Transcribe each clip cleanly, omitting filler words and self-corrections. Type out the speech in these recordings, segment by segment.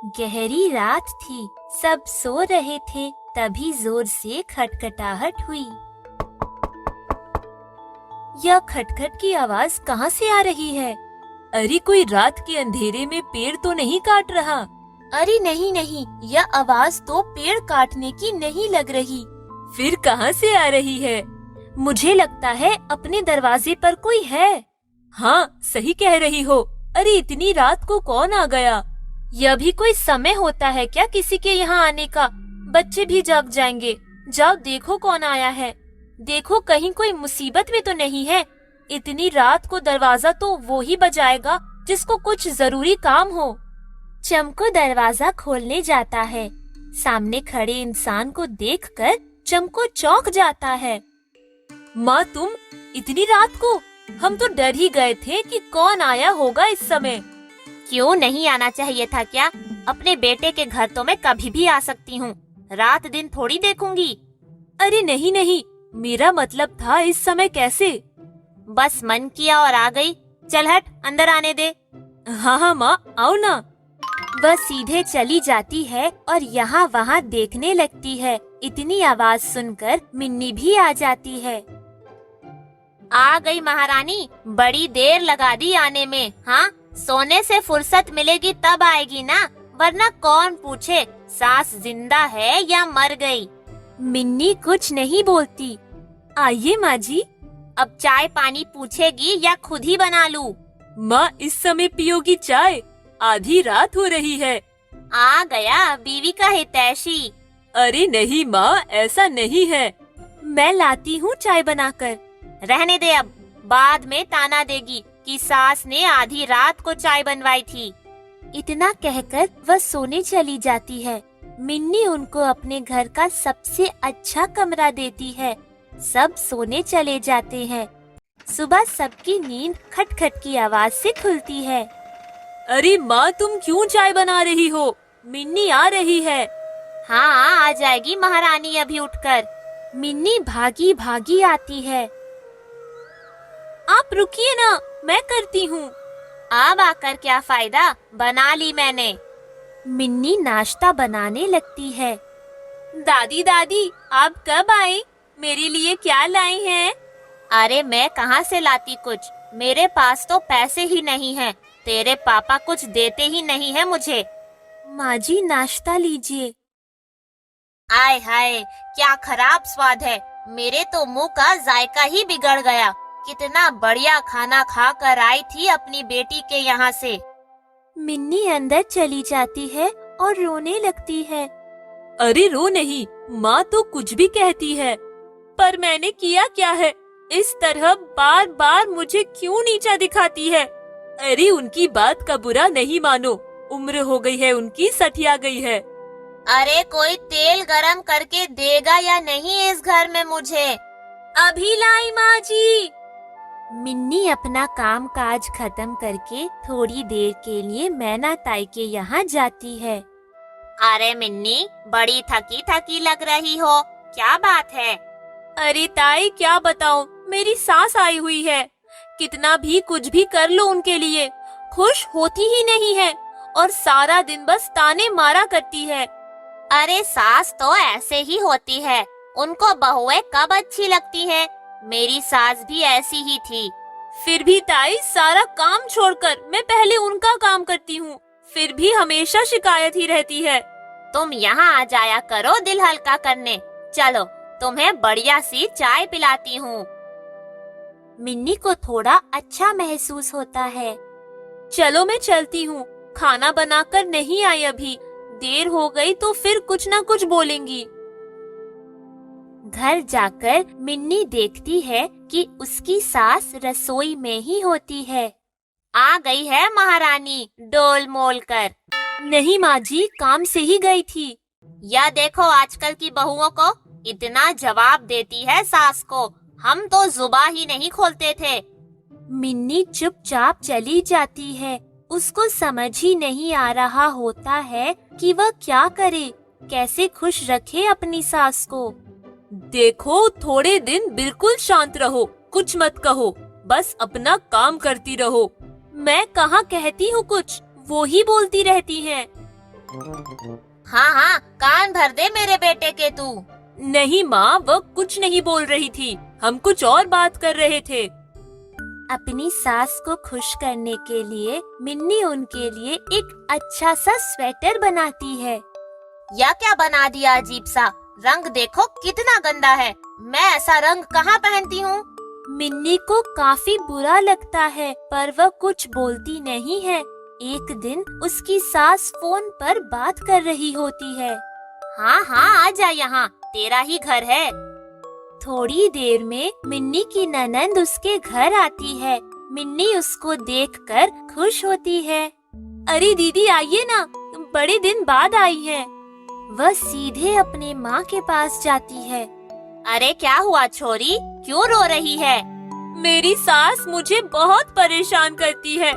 गहरी रात थी, सब सो रहे थे, तभी जोर से खटखटाहट हुई। यह खटखट की आवाज कहाँ से आ रही है? अरे कोई रात के अंधेरे में पेड़ तो नहीं काट रहा? अरे नहीं नहीं, यह आवाज तो पेड़ काटने की नहीं लग रही। फिर कहाँ से आ रही है? मुझे लगता है अपने दरवाजे पर कोई है। हाँ, सही कह रही हो। अरे इतनी रात को कौन आ गया? यह भी कोई समय होता है क्या किसी के यहाँ आने का? बच्चे भी जग जाएंगे। जाओ देखो कौन आया है। देखो कहीं कोई मुसीबत में तो नहीं है। इतनी रात को दरवाजा तो वो ही बजाएगा जिसको कुछ जरूरी काम हो। चमको दरवाजा खोलने जाता है। सामने खड़े इंसान को देखकर चमको चौंक जाता है। माँ तुम, इतनी रात को? हम तो डर ही गए थे कि कौन आया होगा इस समय। क्यों नहीं आना चाहिए था क्या? अपने बेटे के घर तो मैं कभी भी आ सकती हूँ, रात दिन थोड़ी देखूंगी। अरे नहीं नहीं, मेरा मतलब था इस समय कैसे? बस मन किया और आ गई। चल हट, अंदर आने दे। हाँ हाँ माँ, आओ ना। वह सीधे चली जाती है और यहाँ वहाँ देखने लगती है। इतनी आवाज सुनकर मिन्नी भी आ जाती है। आ गई महारानी, बड़ी देर लगा दी आने में। हाँ, सोने से फुर्सत मिलेगी तब आएगी ना, वरना कौन पूछे सास जिंदा है या मर गई। मिन्नी कुछ नहीं बोलती। आइए माँ जी। अब चाय पानी पूछेगी या खुद ही बना लूं? माँ इस समय पियोगी चाय? आधी रात हो रही है। आ गया बीवी का हितैषी। अरे नहीं माँ, ऐसा नहीं है। मैं लाती हूँ चाय बनाकर। रहने दे, अब बाद में ताना देगी कि सास ने आधी रात को चाय बनवाई थी। इतना कहकर वह सोने चली जाती है। मिन्नी उनको अपने घर का सबसे अच्छा कमरा देती है। सब सोने चले जाते हैं। सुबह सबकी नींद खटखट की आवाज से खुलती है। अरे माँ तुम क्यों चाय बना रही हो? मिन्नी आ रही है। हाँ, आ जाएगी महारानी अभी उठकर। मिन्नी भागी भागी आती है। आप रुकिए ना, मैं करती हूँ। अब आकर क्या फायदा, बना ली मैंने। मिन्नी नाश्ता बनाने लगती है। दादी दादी, आप कब आए? मेरे लिए क्या लाई हैं? अरे मैं कहाँ से लाती कुछ, मेरे पास तो पैसे ही नहीं हैं। तेरे पापा कुछ देते ही नहीं है मुझे। माँ जी नाश्ता लीजिए। आय हाय, क्या खराब स्वाद है। मेरे तो मुंह का जायका ही बिगड़ गया। कितना बढ़िया खाना खा कर आई थी अपनी बेटी के यहाँ से। मिन्नी अंदर चली जाती है और रोने लगती है। अरे रो नहीं, माँ तो कुछ भी कहती है। पर मैंने किया क्या है? इस तरह बार बार मुझे क्यों नीचा दिखाती है? अरे उनकी बात का बुरा नहीं मानो, उम्र हो गई है उनकी, सठिया गई है। अरे कोई तेल गरम करके देगा या नहीं इस घर में मुझे? अभी लाई माँ जी। मिन्नी अपना काम काज खत्म करके थोड़ी देर के लिए मैना ताई के यहाँ जाती है। अरे मिन्नी, बड़ी थकी थकी लग रही हो, क्या बात है? अरे ताई क्या बताऊं, मेरी सास आई हुई है। कितना भी कुछ भी कर लो उनके लिए, खुश होती ही नहीं है और सारा दिन बस ताने मारा करती है। अरे सास तो ऐसे ही होती है, उनको बहुएं कब अच्छी लगती है। मेरी सास भी ऐसी ही थी। फिर भी ताई, सारा काम छोड़कर मैं पहले उनका काम करती हूँ, फिर भी हमेशा शिकायत ही रहती है। तुम यहाँ आ जाया करो दिल हल्का करने। चलो तुम्हें बढ़िया सी चाय पिलाती हूँ। मिन्नी को थोड़ा अच्छा महसूस होता है। चलो मैं चलती हूँ, खाना बनाकर नहीं आई अभी, देर हो गई तो फिर कुछ ना कुछ बोलेंगी। घर जाकर मिन्नी देखती है कि उसकी सास रसोई में ही होती है। आ गई है महारानी डोल मोल कर। नहीं माँ जी, काम से ही गई थी। यह देखो आजकल की बहुओं को, इतना जवाब देती है सास को। हम तो जुबान ही नहीं खोलते थे। मिन्नी चुपचाप चली जाती है। उसको समझ ही नहीं आ रहा होता है कि वह क्या करे, कैसे खुश रखे अपनी सास को। देखो थोड़े दिन बिल्कुल शांत रहो, कुछ मत कहो, बस अपना काम करती रहो। मैं कहाँ कहती हूँ कुछ, वो ही बोलती रहती हैं। हाँ हाँ, कान भर दे मेरे बेटे के तू। नहीं माँ, वह कुछ नहीं बोल रही थी, हम कुछ और बात कर रहे थे। अपनी सास को खुश करने के लिए मिन्नी उनके लिए एक अच्छा सा स्वेटर बनाती है। या क्या बना दिया अजीब सा, रंग देखो कितना गंदा है, मैं ऐसा रंग कहाँ पहनती हूँ। मिन्नी को काफी बुरा लगता है पर वह कुछ बोलती नहीं है। एक दिन उसकी सास फोन पर बात कर रही होती है। हाँ हाँ, आ जा यहाँ, तेरा ही घर है। थोड़ी देर में मिन्नी की ननंद उसके घर आती है। मिन्नी उसको देखकर खुश होती है। अरे दीदी आइए ना, तुम बड़े दिन बाद आई हैं। वह सीधे अपने माँ के पास जाती है। अरे क्या हुआ छोरी, क्यों रो रही है? मेरी सास मुझे बहुत परेशान करती है।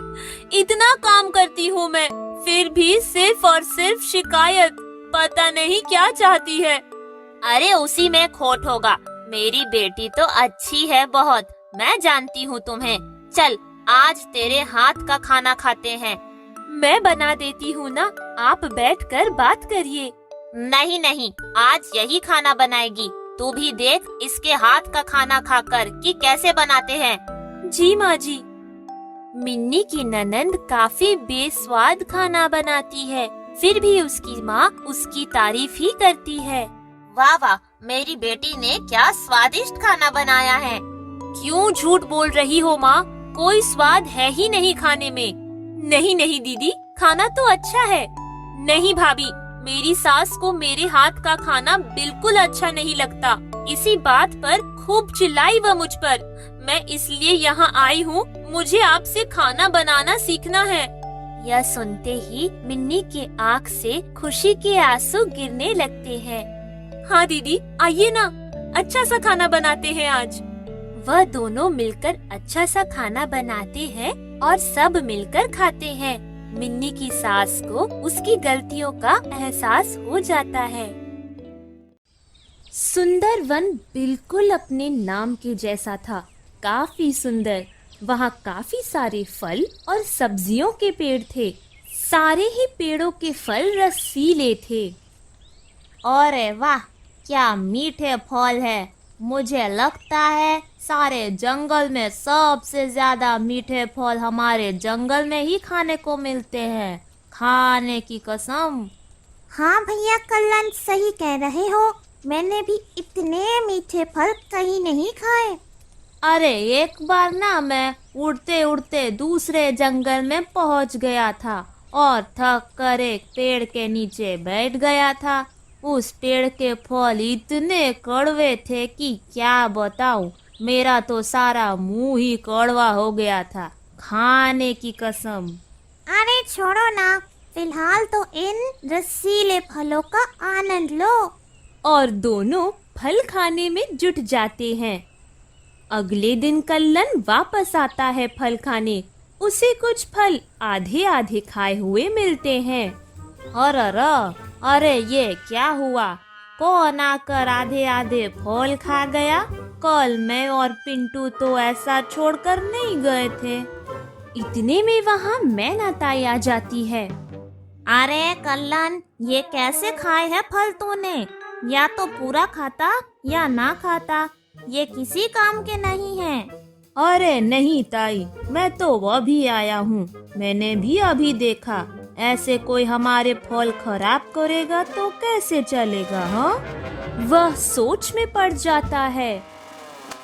इतना काम करती हूँ मैं, फिर भी सिर्फ और सिर्फ शिकायत। पता नहीं क्या चाहती है। अरे उसी में खोट होगा, मेरी बेटी तो अच्छी है बहुत, मैं जानती हूँ तुम्हें। चल आज तेरे हाथ का खाना खाते हैं। मैं बना देती हूँ ना, आप बैठकर बात करिए। नहीं नहीं, आज यही खाना बनाएगी, तू भी देख इसके हाथ का खाना खाकर कि कैसे बनाते हैं। जी माँ जी। मिन्नी की ननंद काफी बेस्वाद खाना बनाती है, फिर भी उसकी माँ उसकी तारीफ ही करती है। वाह वाह, मेरी बेटी ने क्या स्वादिष्ट खाना बनाया है। क्यों झूठ बोल रही हो माँ, कोई स्वाद है ही नहीं खाने में। नहीं नहीं दीदी, खाना तो अच्छा है। नहीं भाभी, मेरी सास को मेरे हाथ का खाना बिल्कुल अच्छा नहीं लगता। इसी बात पर खूब चिल्लाई वह मुझ पर। मैं इसलिए यहाँ आई हूँ, मुझे आपसे खाना बनाना सीखना है। यह सुनते ही मिन्नी के आँख से खुशी के आंसू गिरने लगते हैं। हाँ दीदी आइए ना, अच्छा सा खाना बनाते हैं आज। वह दोनों मिलकर अच्छा सा खाना बनाते हैं और सब मिलकर खाते हैं। मिन्नी की सास को उसकी गलतियों का एहसास हो जाता है। सुंदर वन बिल्कुल अपने नाम के जैसा था, काफी सुंदर। वहाँ काफी सारे फल और सब्जियों के पेड़ थे। सारे ही पेड़ों के फल रसीले थे। अरे वाह, क्या मीठे फल है। मुझे लगता है सारे जंगल में सबसे ज्यादा मीठे फल हमारे जंगल में ही खाने को मिलते हैं, खाने की कसम। हाँ भैया कल्याण, सही कह रहे हो, मैंने भी इतने मीठे फल कहीं नहीं खाए। अरे एक बार ना मैं उड़ते उड़ते दूसरे जंगल में पहुंच गया था और थक कर एक पेड़ के नीचे बैठ गया था। उस पेड़ के फल इतने कड़वे थे कि क्या बताऊं, मेरा तो सारा मुंह ही कड़वा हो गया था, खाने की कसम। अरे छोड़ो ना, फिलहाल तो इन रसीले फलों का आनंद लो। और दोनों फल खाने में जुट जाते हैं। अगले दिन कल्लन वापस आता है फल खाने। उसे कुछ फल आधे आधे खाए हुए मिलते हैं। अरे ये क्या हुआ, कौन आकर आधे आधे फल खा गया? कल मैं और पिंटू तो ऐसा छोड़कर नहीं गए थे। इतने में वहाँ मैना ताई आ जाती है। अरे कल्याण, ये कैसे खाए है फल तूने? या तो पूरा खाता या ना खाता, ये किसी काम के नहीं है। अरे नहीं ताई, मैं तो अभी आया हूँ, मैंने भी अभी देखा। ऐसे कोई हमारे फल खराब करेगा तो कैसे चलेगा? हाँ, वह सोच में पड़ जाता है।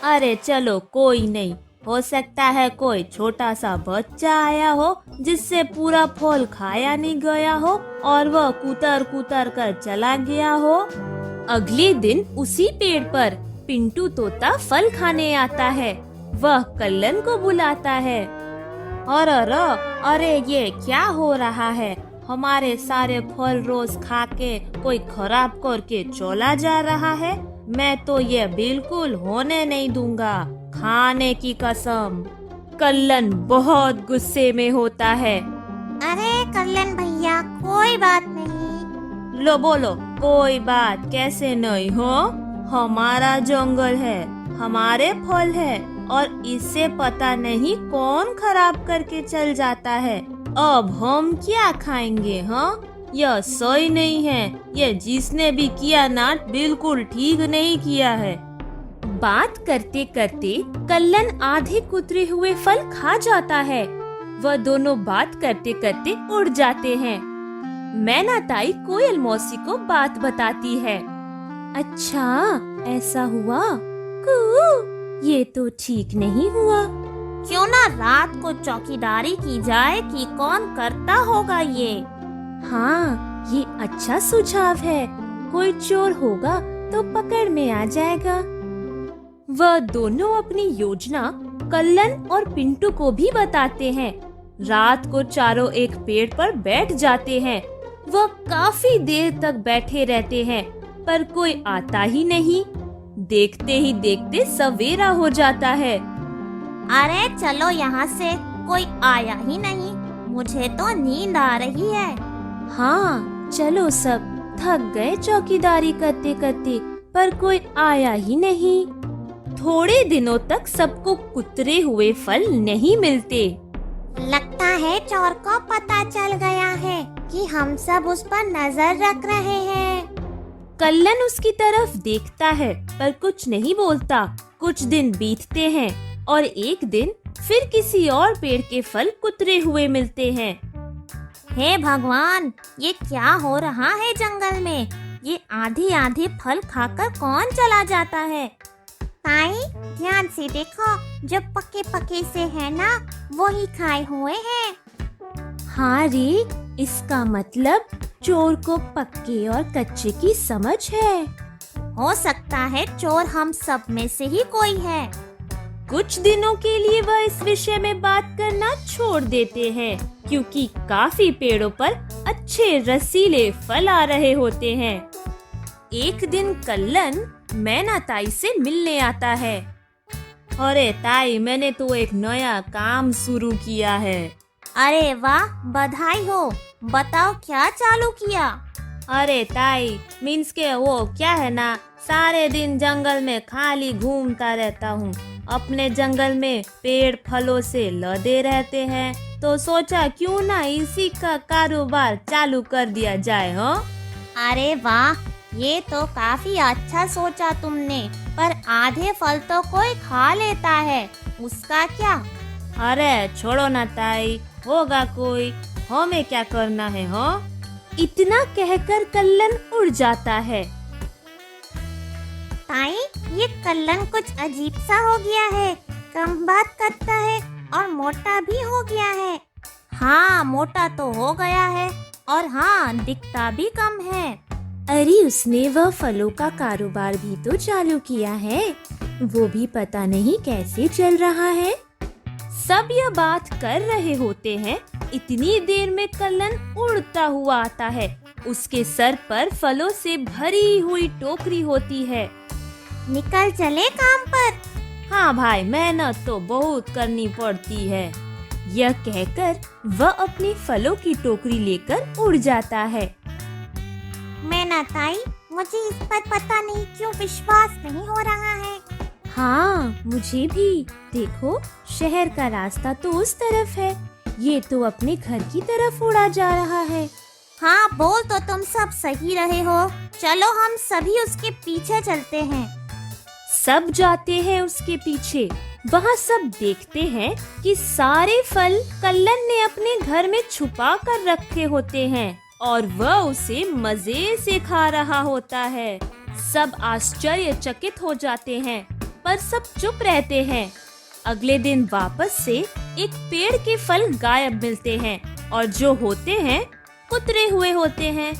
अरे चलो कोई नहीं, हो सकता है कोई छोटा सा बच्चा आया हो जिससे पूरा फल खाया नहीं गया हो और वह कुतर कुतर कर चला गया हो। अगले दिन उसी पेड़ पर पिंटू तोता फल खाने आता है। वह कल्लन को बुलाता है। अरे ये क्या हो रहा है? हमारे सारे फल रोज खा के कोई खराब करके चला जा रहा है। मैं तो ये बिल्कुल होने नहीं दूंगा, खाने की कसम। कल्लन बहुत गुस्से में होता है। अरे कल्याण भैया, कोई बात नहीं। लो बोलो, कोई बात कैसे नहीं हो? हमारा जंगल है, हमारे फल है और इससे पता नहीं कौन खराब करके चल जाता है। अब हम क्या खाएंगे? हाँ, यह सही नहीं है। ये जिसने भी किया ना बिल्कुल ठीक नहीं किया है। बात करते करते कल्लन आधे कुतरे हुए फल खा जाता है। वह दोनों बात करते करते उड़ जाते हैं। मैना ताई कोयल मौसी को बात बताती है। अच्छा, ऐसा हुआ? ये तो ठीक नहीं हुआ। क्यों ना रात को चौकीदारी की जाए कि कौन करता होगा ये। हाँ, ये अच्छा सुझाव है। कोई चोर होगा तो पकड़ में आ जाएगा। वह दोनों अपनी योजना कल्लन और पिंटू को भी बताते हैं। रात को चारों एक पेड़ पर बैठ जाते हैं। वह काफी देर तक बैठे रहते हैं, पर कोई आता ही नहीं। देखते ही देखते सवेरा हो जाता है। अरे चलो यहाँ से, कोई आया ही नहीं। मुझे तो नींद आ रही है। हाँ चलो, सब थक गए चौकीदारी करते करते, पर कोई आया ही नहीं। थोड़े दिनों तक सबको कुतरे हुए फल नहीं मिलते। लगता है चोर को पता चल गया है कि हम सब उस पर नजर रख रहे हैं। कल्लन उसकी तरफ देखता है पर कुछ नहीं बोलता। कुछ दिन बीतते हैं और एक दिन फिर किसी और पेड़ के फल कुतरे हुए मिलते हैं। हे भगवान, ये क्या हो रहा है जंगल में? ये आधी आधी फल खाकर कौन चला जाता है? ताई ध्यान से देखो, जो पके पके से है ना, वही खाए हुए हैं। हाँ रे, इसका मतलब चोर को पक्के और कच्चे की समझ है। हो सकता है चोर हम सब में से ही कोई है। कुछ दिनों के लिए वह इस विषय में बात करना छोड़ देते हैं, क्योंकि काफी पेड़ों पर अच्छे रसीले फल आ रहे होते हैं। एक दिन कल्लन मैना ताई से मिलने आता है। अरे ताई, मैंने तो एक नया काम शुरू किया है। अरे वाह, बधाई हो। बताओ क्या चालू किया? अरे ताई, मीन्स के वो क्या है ना, सारे दिन जंगल में खाली घूमता रहता हूँ। अपने जंगल में पेड़ फलों से लदे रहते हैं, तो सोचा क्यों ना इसी का कारोबार चालू कर दिया जाए। हो अरे वाह, ये तो काफी अच्छा सोचा तुमने। पर आधे फल तो कोई खा लेता है, उसका क्या? अरे छोड़ो ना ताई, होगा कोई, हमें क्या करना है। हो इतना कहकर कल्लन उड़ जाता है। ताई, ये कल्लन कुछ अजीब सा हो गया है। कम बात करता है और मोटा भी हो गया है। हाँ, मोटा तो हो गया है और हाँ, दिखता भी कम है। अरे उसने वह फलों का कारोबार भी तो चालू किया है, वो भी पता नहीं कैसे चल रहा है। सब यह बात कर रहे होते हैं, इतनी देर में कल्लन उड़ता हुआ आता है। उसके सर पर फलों से भरी हुई टोकरी होती है। निकल चले काम पर। हाँ भाई, मेहनत तो बहुत करनी पड़ती है। यह कहकर वह अपनी फलों की टोकरी लेकर उड़ जाता है। मैना ताई, मुझे इस पर पता नहीं क्यों विश्वास नहीं हो रहा है। हाँ, मुझे भी। देखो, शहर का रास्ता तो उस तरफ है, ये तो अपने घर की तरफ उड़ा जा रहा है। हाँ, बोल तो तुम सब सही रहे हो। चलो हम सभी उसके पीछे चलते हैं। सब जाते हैं उसके पीछे। वहाँ सब देखते हैं कि सारे फल कल्लन ने अपने घर में छुपा कर रखे होते हैं और वह उसे मजे से खा रहा होता है। सब आश्चर्यचकित हो जाते हैं, पर सब चुप रहते हैं। अगले दिन वापस से एक पेड़ के फल गायब मिलते हैं और जो होते हैं कुतरे हुए होते हैं।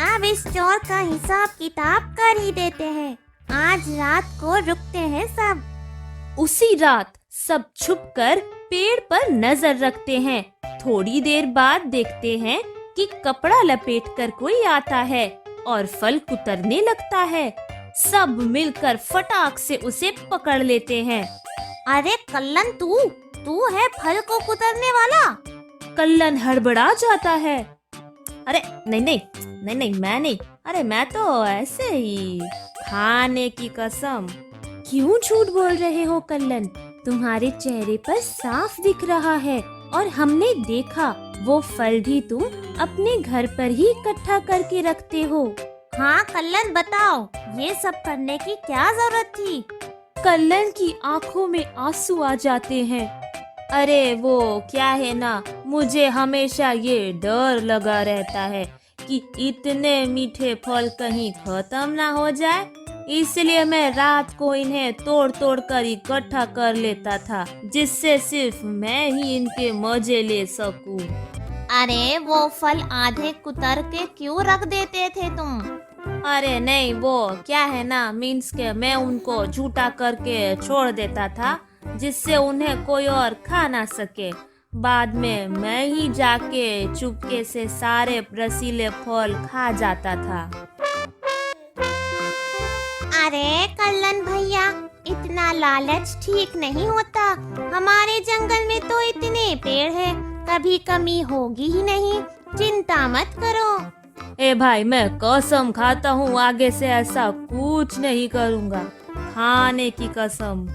अब इस चोर का हिसाब किताब कर ही देते हैं। आज रात को रुकते हैं सब। उसी रात सब छुपकर पेड़ पर नजर रखते हैं। थोड़ी देर बाद देखते हैं कि कपड़ा लपेटकर कोई आता है और फल कुतरने लगता है। सब मिलकर फटाक से उसे पकड़ लेते हैं। अरे कल्लन, तू है फल को कुतरने वाला? कल्लन हड़बड़ा जाता है। अरे नहीं, मैं नहीं। अरे मैं तो ऐसे ही, खाने की कसम। क्यों झूठ बोल रहे हो कल्लन? तुम्हारे चेहरे पर साफ दिख रहा है और हमने देखा वो फल भी तुम अपने घर पर ही इकट्ठा करके रखते हो। हाँ कल्लन, बताओ ये सब करने की क्या जरूरत थी? कल्लन की आंखों में आंसू आ जाते हैं। अरे वो क्या है ना, मुझे हमेशा ये डर लगा रहता है कि इतने मीठे फल कहीं खत्म ना हो जाए, इसलिए मैं रात को इन्हें तोड़ तोड़ कर इकट्ठा कर लेता था, जिससे सिर्फ मैं ही इनके मजे ले सकूं। अरे वो फल आधे कुतर के क्यों रख देते थे तुम? अरे नहीं, वो क्या है ना, मीन्स के मैं उनको झूठा करके छोड़ देता था, जिससे उन्हें कोई और खा ना सके। बाद में मैं ही जाके चुपके से सारे रसीले फल खा जाता था। अरे कल्लन भैया, इतना लालच ठीक नहीं होता। हमारे जंगल में तो इतने पेड़ हैं, कभी कमी होगी ही नहीं, चिंता मत करो। ए भाई, मैं कसम खाता हूँ आगे से ऐसा कुछ नहीं करूँगा, खाने की कसम।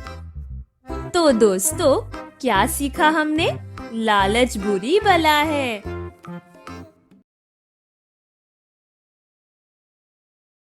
तो दोस्तों, क्या सीखा हमने? लालच बुरी बला है।